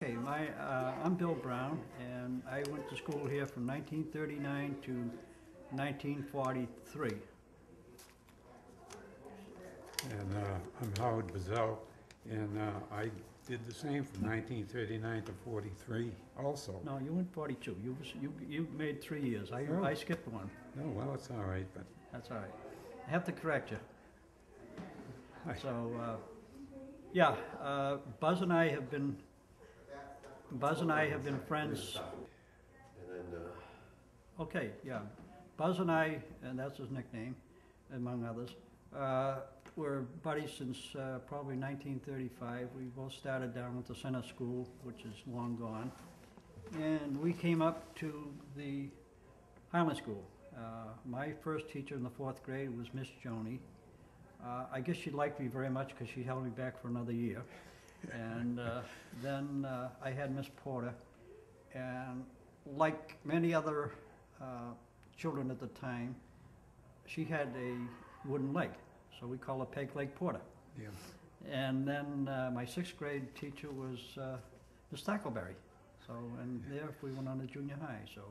Okay, I'm Bill Brown, and I went to school here from 1939 to 1943. And I'm Howard Bussell, and I did the same from 1939 to 43 also. No, you went 42. You made 3 years. Oh. I skipped one. No, well, it's all right, but That's all right. I have to correct you. I, So, yeah, Buzz and I have been friends. And then, Okay, yeah, Buzz and I, and that's his nickname, among others, we're buddies since probably 1935. We both started down at the Center School, which is long gone, and we came up to the Highland School. My first teacher in the 4th grade was Miss Joni. I guess she liked me very much because she held me back for another year. And then I had Miss Porter, and like many other children at the time, she had a wooden leg, so we call her Peg Leg Porter. yeah. And then my 6th grade teacher was Miss Tackleberry. So, and there we went on to junior high. So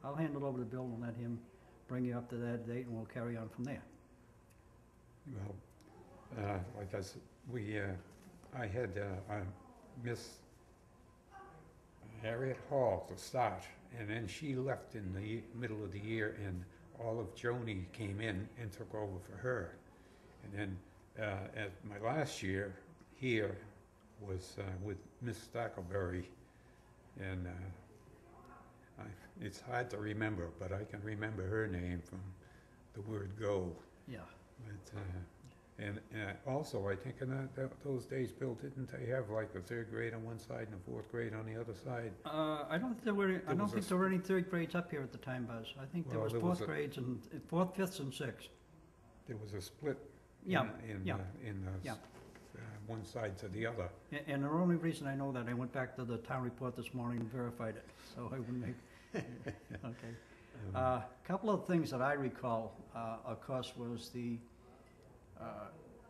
I'll hand it over to Bill and let him bring you up to that date, and we'll carry on from there. Well, like I said, I had Miss Harriet Hall to start, and then she left in the middle of the year, and all of Joni came in and took over for her. And then at my last year here was with Miss Stackleberry, and it's hard to remember, but I can remember her name from the word go. Yeah. But, and also, I think in those days, Bill, didn't they have like the 3rd grade on one side and the 4th grade on the other side? I don't think there were any 3rd grades up here at the time, Buzz. I think there was 4th grades and 4th, 5th, and 6th. There was a split Yeah, in yeah, the yeah. one side to the other. And the only reason I know that, I went back to the town report this morning and verified it, so I wouldn't make. Okay. Couple of things that I recall, of course, was the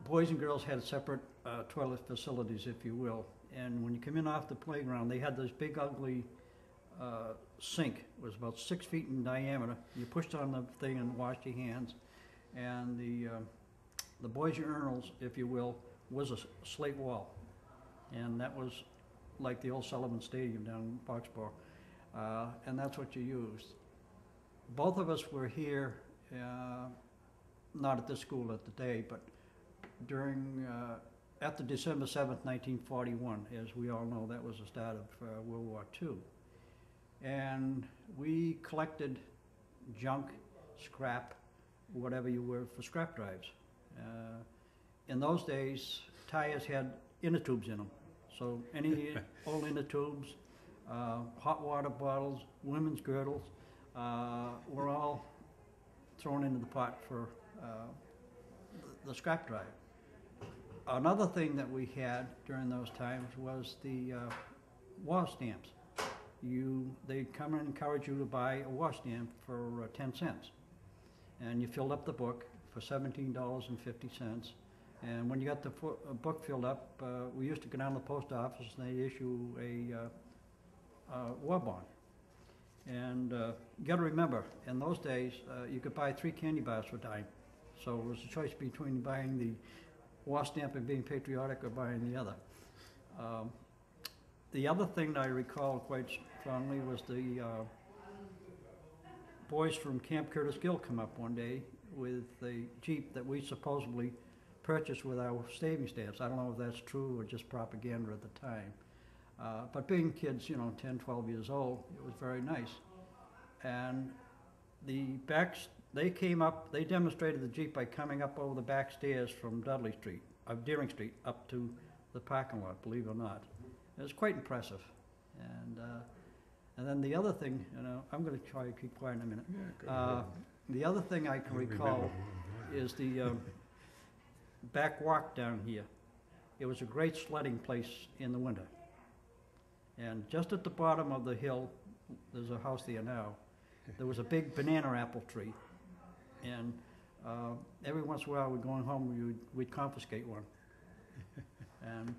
boys and girls had separate toilet facilities, if you will. And when you come in off the playground, they had this big, ugly sink. It was about 6 feet in diameter. You pushed on the thing and washed your hands. And the boys' urinals, if you will, was a slate wall. And that was like the old Sullivan Stadium down in Foxborough. And that's what you used. Both of us were here, not at this school at the day, but during, after December 7th, 1941, as we all know, that was the start of World War II. And we collected junk, scrap, whatever you were, for scrap drives. In those days, tires had inner tubes in them. So any old inner tubes, hot water bottles, women's girdles, were all thrown into the pot for the scrap drive. Another thing that we had during those times was the war stamps. They'd come and encourage you to buy a war stamp for 10 cents. And you filled up the book for $17.50. And when you got the book filled up, we used to go down to the post office and they'd issue a war bond. And you got to remember, in those days, you could buy 3 candy bars for a dime. So it was a choice between buying the war stamp and being patriotic or buying the other. The other thing that I recall quite strongly was the boys from Camp Curtis Gill come up one day with a Jeep that we supposedly purchased with our savings stamps. I don't know if that's true or just propaganda at the time. But being kids, 10, 12 years old, it was very nice. And they came up, they demonstrated the Jeep by coming up over the back stairs from Deering Street, up to the parking lot, believe it or not. It was quite impressive. And then the other thing, I'm going to try to keep quiet in a minute. Yeah, the other thing I can recall is the back walk down here. It was a great sledding place in the winter. And just at the bottom of the hill, there's a house there now, there was a big banana apple tree. And every once in a while, we're going home, we'd confiscate one. And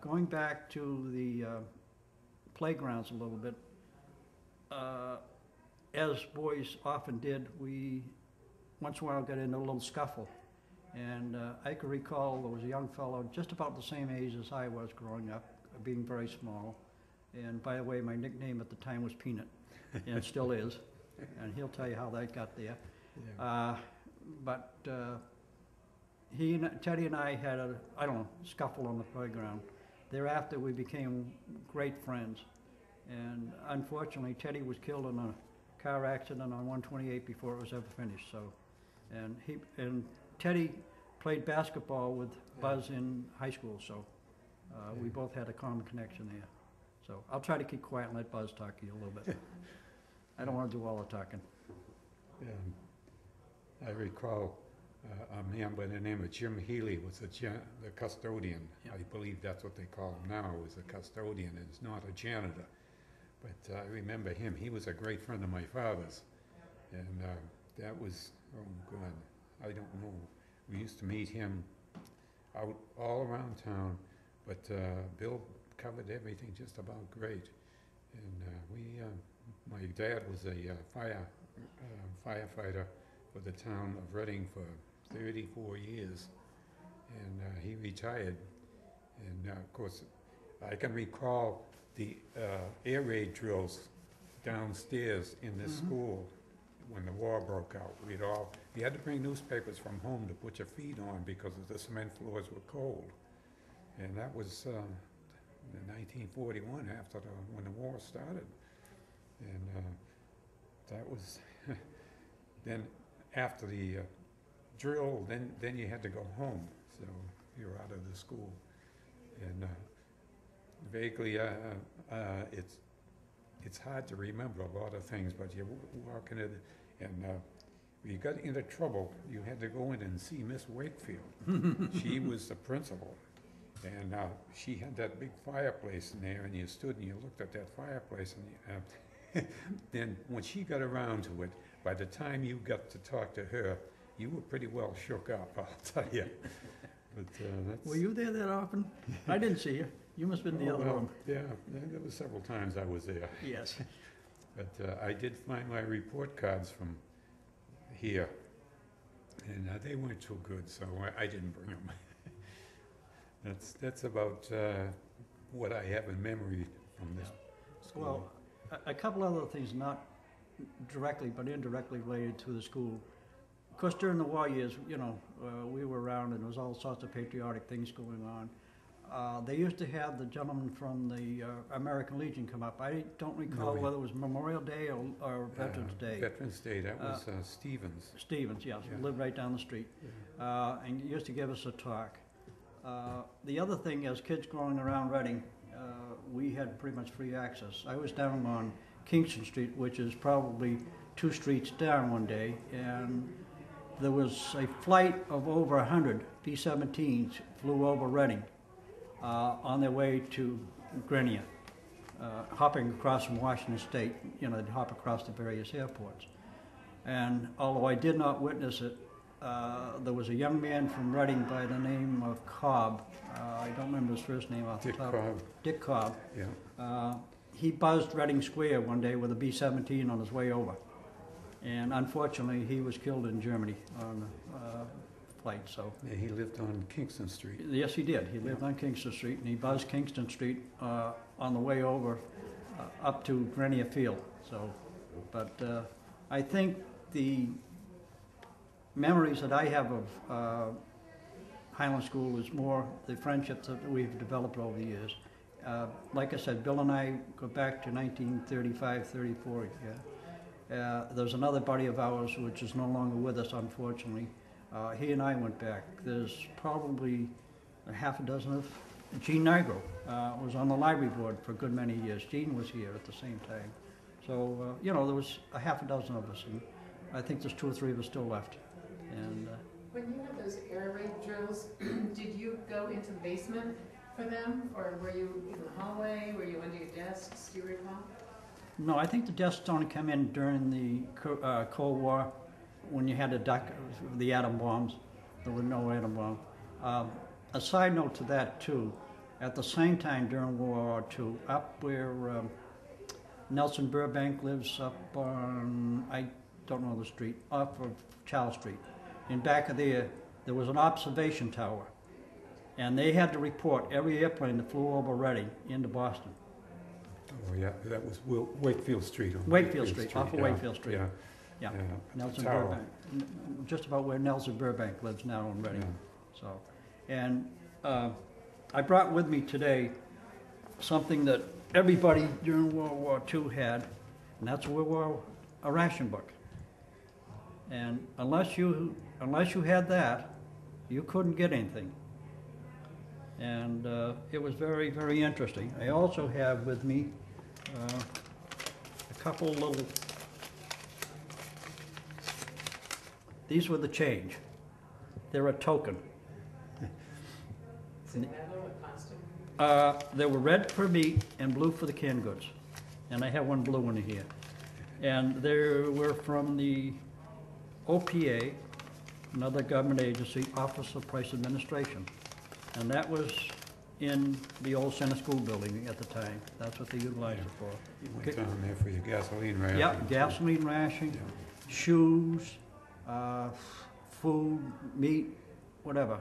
going back to the playgrounds a little bit. As boys often did, we once in a while got into a little scuffle. And I can recall there was a young fellow just about the same age as I was growing up, being very small. And by the way, my nickname at the time was Peanut, and it still is. And he'll tell you how that got there. Yeah. But Teddy and I had a, I don't know, scuffle on the playground. Thereafter, we became great friends. And unfortunately, Teddy was killed in a car accident on 128 before it was ever finished. So, and Teddy played basketball with Buzz in high school, so we both had a common connection there. So I'll try to keep quiet and let Buzz talk to you a little bit. I don't want to do all the talking. I recall a man by the name of Jim Healy was the custodian. Yep. I believe that's what they call him now, is a custodian, and it's not a janitor. But I remember him. He was a great friend of my father's. And that was, oh God, I don't know. We used to meet him out all around town, but Bill covered everything just about great. And my dad was a firefighter for the town of Reading for 34 years, and he retired. And of course, I can recall the air raid drills downstairs in this school when the war broke out. You had to bring newspapers from home to put your feet on because the cement floors were cold. And that was in 1941, after when the war started. And that was then after the drill. Then you had to go home, so you're out of the school. And vaguely, it's hard to remember a lot of things, but you walk in it, and when you got into trouble, you had to go in and see Miss Wakefield. She was the principal, and she had that big fireplace in there, and you stood and you looked at that fireplace, and then when she got around to it, by the time you got to talk to her, you were pretty well shook up, I'll tell you. But that's... Were you there that often? I didn't see you. You must have been in the other room. Yeah, there were several times I was there. Yes. But I did find my report cards from here, and they weren't too good, so I didn't bring them. That's about what I have in memory from this school. Well, a couple other things, not directly but indirectly related to the school. Of course, during the war years, we were around and there was all sorts of patriotic things going on. They used to have the gentleman from the American Legion come up. I don't recall whether it was Memorial Day or Veterans Day. Veterans Day, that was Stevens. Stevens, yes, Yeah. lived right down the street. Yeah. And he used to give us a talk. The other thing, as kids growing around Reading, we had pretty much free access. I was down on Kingston Street, which is probably 2 streets down one day, and there was a flight of over 100 B-17s flew over Reading on their way to Grenier, hopping across from Washington State. They'd hop across the various airports. And although I did not witness it, there was a young man from Reading by the name of Cobb. I don't remember his first name off the top. Dick Cobb. Yeah. He buzzed Reading Square one day with a B-17 on his way over. And unfortunately, he was killed in Germany on a flight, so. Yeah, he lived on Kingston Street. Yes, he did. He lived on Kingston Street, and he buzzed Kingston Street on the way over up to Grenier Field. So, but I think the memories that I have of Highland School is more the friendships that we've developed over the years. Like I said, Bill and I go back to 1935, 34. Yeah. There's another buddy of ours which is no longer with us, unfortunately. He and I went back. There's probably a half a dozen of... Gene Nigro was on the library board for a good many years. Gene was here at the same time. So, there was a half a dozen of us, and I think there's 2 or 3 of us still left. And when you had those air raid drills, did you go into the basement for them, or were you in the hallway? Were you under your desks? Do you recall? no, I think the desks only come in during the Cold War, when you had to duck the atom bombs. There were no atom bombs. A side note to that too, At the same time, during World War II, up where Nelson Burbank lives, up on, I don't know the street, off of Charles Street. In back of there was an observation tower. And they had to report every airplane that flew over Reading into Boston. Oh, yeah, that was Wakefield Street. On Wakefield Street, off of yeah, Wakefield Street. Yeah. Yeah, yeah. Nelson Tower. Burbank, just about where Nelson Burbank lives now in Reading. Yeah. So, and I brought with me today something that everybody during World War II had, and that's a ration book. And unless you had that, you couldn't get anything. And it was very, very interesting. I also have with me a couple little. These were the change. They're a token. Is it metal or plastic? They were red for meat and blue for the canned goods. And I have one blue one here. And they were from the OPA, another government agency, Office of Price Administration. And that was in the old Center School building at the time. That's what they utilized it for. You went down there for your gasoline ration. Yep, gasoline ration, Yeah. shoes, food, meat, whatever.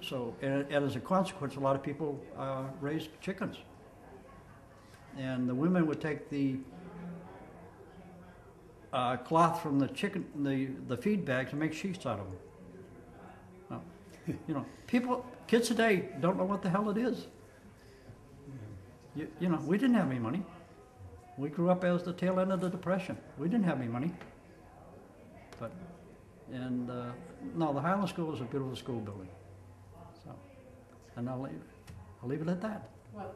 So, and as a consequence, a lot of people raised chickens. And the women would take the cloth from the chicken, the feed bags, and make sheets out of them. You know, kids today don't know what the hell it is. You know, we didn't have any money. We grew up as the tail end of the Depression. We didn't have any money. But, and no, the Highland School is a beautiful school building. So, and I'll leave it at that. Well,